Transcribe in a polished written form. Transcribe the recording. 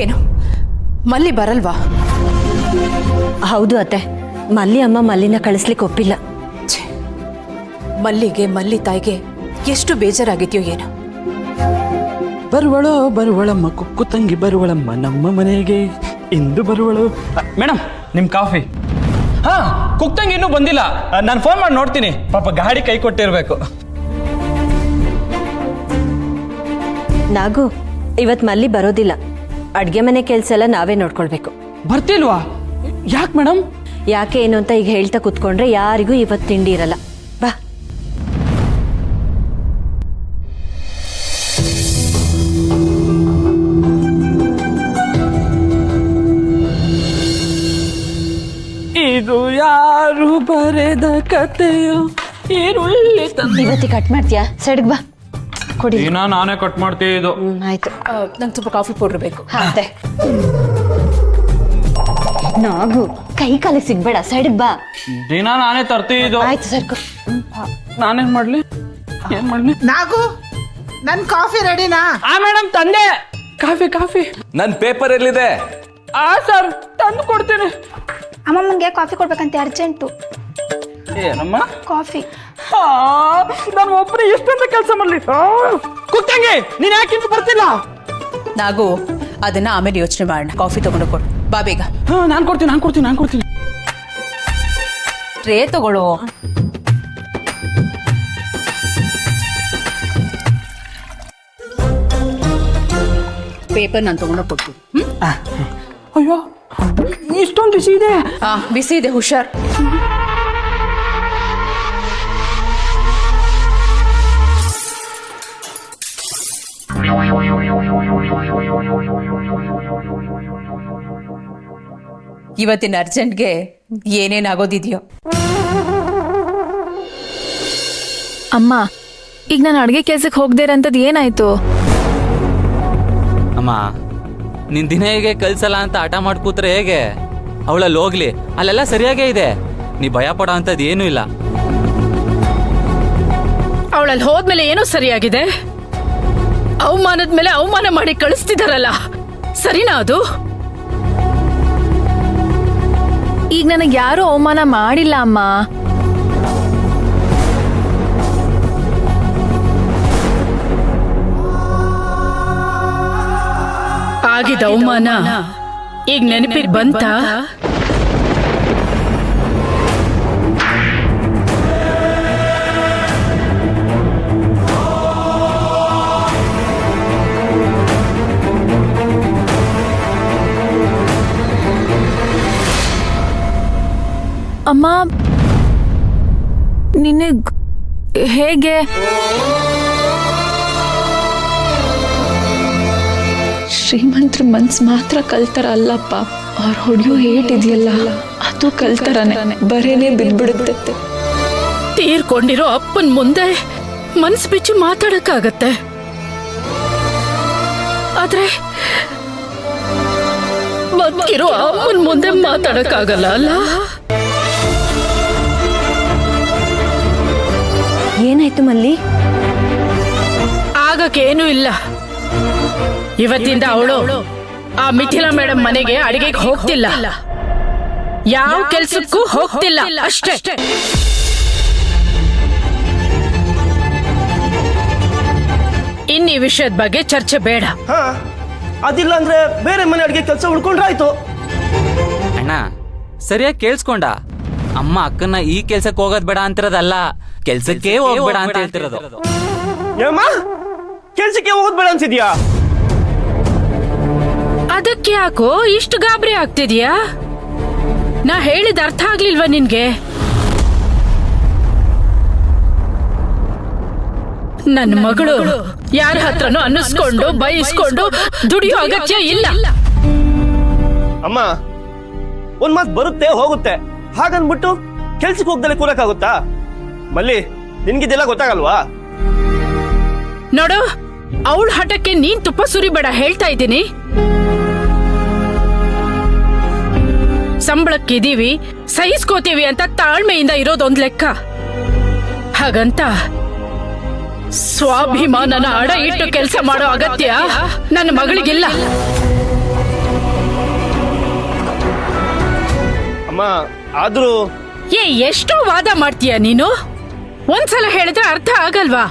ಏನು ಮಲ್ಲಿ ಬರಲ್ವಾ? ಹೌದು ಅತ್ತೆ, ಮಲ್ಲಿ ಅಮ್ಮ ಮಲ್ಲಿನ ಕಳಿಸ್ಲಿಕ್ಕೆ ಒಪ್ಪಿಲ್ಲ. ಮಲ್ಲಿಗೆ ಮಲ್ಲಿ ತಾಯಿಗೆ ಎಷ್ಟು ಬೇಜಾರಾಗಿದೆಯೋ ಏನೋ. ಬರುವಳೋ ಬರುವಳಮ್ಮ ಕುಕ್ಕು ತಂಗಿ ಬರುವಳಮ್ಮ ನಮ್ಮ ಮನೆಗೆ ಇಂದು ಬರುವಳು. ಮೇಡಮ್ ನಿಮ್ಮ ಕಾಫಿ. ಹಾ ಕುಕ್ ತಂಗಿ ಇನ್ನೂ ಬಂದಿಲ್ಲ, ನಾನು ಫೋನ್ ಮಾಡಿ ನೋಡ್ತೀನಿ. ಪಾಪ ಗಾಡಿ ಕೈ ಕೊಟ್ಟಿರ್ಬೇಕು. ನಾಗು, ಇವತ್ತು ಮಲ್ಲಿ ಬರೋದಿಲ್ಲ. ಅಡ್ಗೆ ಮನೆ ಕೆಲಸ ಎಲ್ಲ ನಾವೇ ನೋಡ್ಕೊಳ್ಬೇಕು. ಬರ್ತಿಲ್ವಾ? ಯಾಕೆ ಮೇಡಮ್? ಯಾಕೆ ಏನು ಅಂತ ಈಗ ಹೇಳ್ತಾ ಕೂತ್ಕೊಂಡ್ರೆ ಯಾರಿಗೂ ಇವತ್ತು ತಿಂಡಿ ಇರಲ್ಲ. ಬಾ. ಇದು ಯಾರು ಬರೆದ ಕಥೆಯೋ ಈರುಳ್ಳಿ ತಂದು. ಇವತ್ತಿ ಕಟ್ ಮಾಡ್ತೀಯಾ? ಸೈಡ್ಗೆ ಬಾ, ಕೊಡಿ. ದಿನ ನಾನೇ ಕಟ್ ಮಾಡ್ತೀವಿ. ಇದು ಆಯ್ತು. ನಂಗೆ ಸ್ವಲ್ಪ ಕಾಫಿ ಪೌಡರ್ ಬೇಕು. ಅದೇ ನಾಗು, ಕೈ ಕಾಲಿಗೆ ಸಿಗ್ಬೇಡ, ಸೈಡ್ಗೆ ಬಾ. ದಿನ ನಾನೇ ತರ್ತೀವಿ. ಇದು ಆಯ್ತು ಸರ್ಕು. ನಾನೇನ್ ಮಾಡ್ಲಿ? ಏನ್ ಮಾಡ್ಲಿ? ನಾಗು, ನನ್ ಕಾಫಿ ರೆಡಿನಾ? ಮೇಡಮ್ ತಂದೆ. ಕಾಫಿ ನನ್ನ ಪೇಪರ್ ಎಲ್ಲಿದೆ? ಸರ್ ತಂದು ಕೊಡ್ತೀನಿ. ಅಮ್ಮಮ್ಮಂಗೆ ಕಾಫಿ ಕೊಡ್ಬೇಕಂತೆ, ಅರ್ಜೆಂಟು ಏನಮ್ಮ? ಕಾಫಿ. ನಾನು ಒಬ್ಬರೇ ಎಷ್ಟೊಂದು ಕೆಲಸ ಮಾಡ್ಲಿ. ಕೂತಂಗೆ ನೀನ್ ಯಾಕೆ ಬರ್ತಿಲ್ಲ? ನಾಗು, ಅದನ್ನ ಆಮೇಲೆ ಯೋಚನೆ ಮಾಡೋಣ. ಕಾಫಿ ತಗೊಂಡು ಕೊಡು ಬಾ ಬೇಗ. ನಾನು ಕೊಡ್ತೀನಿ. ಟ್ರೇ ತಗೊಳ್ಳೋ. ಪೇಪರ್ ನಾನು ತಗೊಂಡು ಕೊಡ್ತೀನಿ. ಅಯ್ಯೋ ಇಷ್ಟೊಂದು ಬಿಸಿ ಇದೆ. ಬಿಸಿ ಇದೆ, ಹುಷಾರ್. ಇವತ್ತಿನ ಅರ್ಜೆಂಟ್ಗೆ ಏನೇನಾಗೋದಿದೆಯೋ. ಅಮ್ಮ, ಈಗ ನಾನು ಅಡುಗೆ ಕೆಲ್ಸಕ್ಕೆ ಹೋಗದೆ ಇರೋಂಥದ್ದು ಏನಾಯ್ತು? ಅಮ್ಮ, ನಿನ್ ದಿನ ಹೇಗೆ ಕಲ್ಸಲ್ಲ ಅಂತ ಹಠ ಮಾಡಿ ಕೂತ್ರೆ ಹೇಗೆ? ಅವಳಲ್ಲಿ ಹೋಗ್ಲಿ, ಅಲ್ಲೆಲ್ಲ ಸರಿಯಾಗೇ ಇದೆ. ನೀ ಭಯ ಪಡೋ ಅಂಥದ್ದು ಏನೂ ಇಲ್ಲ. ಅವಳಲ್ಲಿ ಹೋದ್ಮೇಲೆ ಏನೋ ಸರಿಯಾಗಿದೆ. ಅವಮಾನದ ಮೇಲೆ ಅವಮಾನ ಮಾಡಿ ಕಳಿಸ್ತಿದಾರಲ್ಲ, ಸರಿನಾ ಅದು? ಈಗ ನನಗೆ ಯಾರು ಅವಮಾನ ಮಾಡಿಲ್ಲ ಅಮ್ಮ. ಆಗಿದ್ದ ಅವಮಾನ ಈಗ ನೆನಪಿಗೆ ಬಂತ? ಅಮ್ಮ, ನಿನಗ್ ಹೇಗೆ? ಶ್ರೀಮಂತರ ಮನ್ಸು ಮಾತ್ರ ಕಲ್ತಾರ ಅಲ್ಲಪ್ಪ, ಅವ್ರು ಹೊಡೆಯೋ ಏಟಿದೆಯಲ್ಲ ಅದು ಕಲ್ತಾರನೆ, ಬರೇನೆ ಬಿದ್ಬಿಡುತ್ತೆ. ತೀರ್ಕೊಂಡಿರೋ ಅಪ್ಪನ್ ಮುಂದೆ ಮನ್ಸು ಬಿಚ್ಚಿ ಮಾತಾಡಕ್ಕಾಗತ್ತೆ, ಆದ್ರೆ ಬದುಕಿರೋ ಅಮ್ಮನ್ ಮುಂದೆ ಮಾತಾಡಕ್ಕಾಗಲ್ಲ ಅಲ್ಲ? ಏನಾಯ್ತು ಮಲ್ಲಿ? ಆಗಕ್ಕೇನೂ ಇಲ್ಲ. ಇವತ್ತಿಂದ ಅವಳು ಆ ಮಿಥಿಲಾ ಮೇಡಮ್ ಮನೆಗೆ ಅಡಿಗೆಗೆ ಹೋಗ್ತಿಲ್ಲ, ಯಾವ ಕೆಲ್ಸಕ್ಕೂ ಹೋಗ್ತಿಲ್ಲ, ಅಷ್ಟೇ. ಇನ್ನೀ ವಿಷಯದ ಬಗ್ಗೆ ಚರ್ಚೆ ಬೇಡ. ಅದಿಲ್ಲ ಅಂದ್ರೆ ಬೇರೆ ಮನೆ ಅಡಿಗೆ ಕೆಲಸ ಉಳ್ಕೊಂಡ್ರಾಯ್ತು. ಅಣ್ಣ ಸರಿಯಾಗಿ ಕೇಳಿಸ್ಕೊಂಡ? ಅಮ್ಮ ಅಕ್ಕನ್ನ ಈ ಕೆಲ್ಸಕ್ಕೆ ಹೋಗೋದ್ ಬೇಡ ಅಂತಿರೋದಲ್ಲ, ಕೆಲ್ಸಕ್ಕೆ ಹೋಗ್ಬೇಡ ಅಂತ ಹೇಳ್ತಿರೋದು. ಏಮ್ಮ, ಕೆಲ್ಸಕ್ಕೆ ಹೋಗೋದ್ ಬೇಡ ಅನ್ಸಿದ್ಯಾ? ಅದಕ್ಕೆ ಯಾಕೋ ಇಷ್ಟು ಗಾಬರಿ ಆಗ್ತಿದ್ಯಾ? ನಾ ಹೇಳಿದ ಅರ್ಥ ಆಗ್ಲಿಲ್ವಾ ನಿನ್ಗೆ? ನನ್ನ ಮಗಳು ಯಾರ ಹತ್ರನೂ ಅನ್ನಿಸ್ಕೊಂಡು ಬಯಸ್ಕೊಂಡು ದುಡಿಯೋ ಅಗತ್ಯ ಇಲ್ಲ. ಅಮ್ಮ, ಒಂದ್ ಮಾತು ಬರುತ್ತೆ ಹೋಗುತ್ತೆ, ಹಾಗನ್ಬಿಟ್ಟು ಕೆಲ್ಸಕ್ಕೆ ಹೋಗ್ದಲೆ ಕೂರಕ್ಕಾಗುತ್ತಾ? ಮಲ್ಲಿ, ನಿನ್ಗಿದೆಲ್ಲ ಗೊತ್ತಾಗಲ್ವಾ? ನೋಡು, ಅವಳ ಹಠಕ್ಕೆ ನೀನ್ ತುಪ್ಪ ಸುರಿಬೇಡ, ಹೇಳ್ತಾ ಇದ್ದೀನಿ. ಸಂಬಳಕ್ಕಿದೀವಿ, ಸಹಿಸ್ಕೋತೀವಿ ಅಂತ ತಾಳ್ಮೆಯಿಂದ ಇರೋದೊಂದ್ ಲೆಕ್ಕ. ಹಾಗಂತ ಸ್ವಾಭಿಮಾನನ ಅಡ ಇಟ್ಟು ಕೆಲಸ ಮಾಡೋ ಅಗತ್ಯ ನನ್ನ ಮಗಳಿಗಿಲ್ಲ. ಅಮ್ಮ ಆದ್ರೂ ಎಷ್ಟೋ ವಾದ ಮಾಡ್ತೀಯ ನೀನು? ಒಂದ್ಸಲ ಹೇಳಿದ್ರೆ ಅರ್ಥ ಆಗಲ್ವಾ?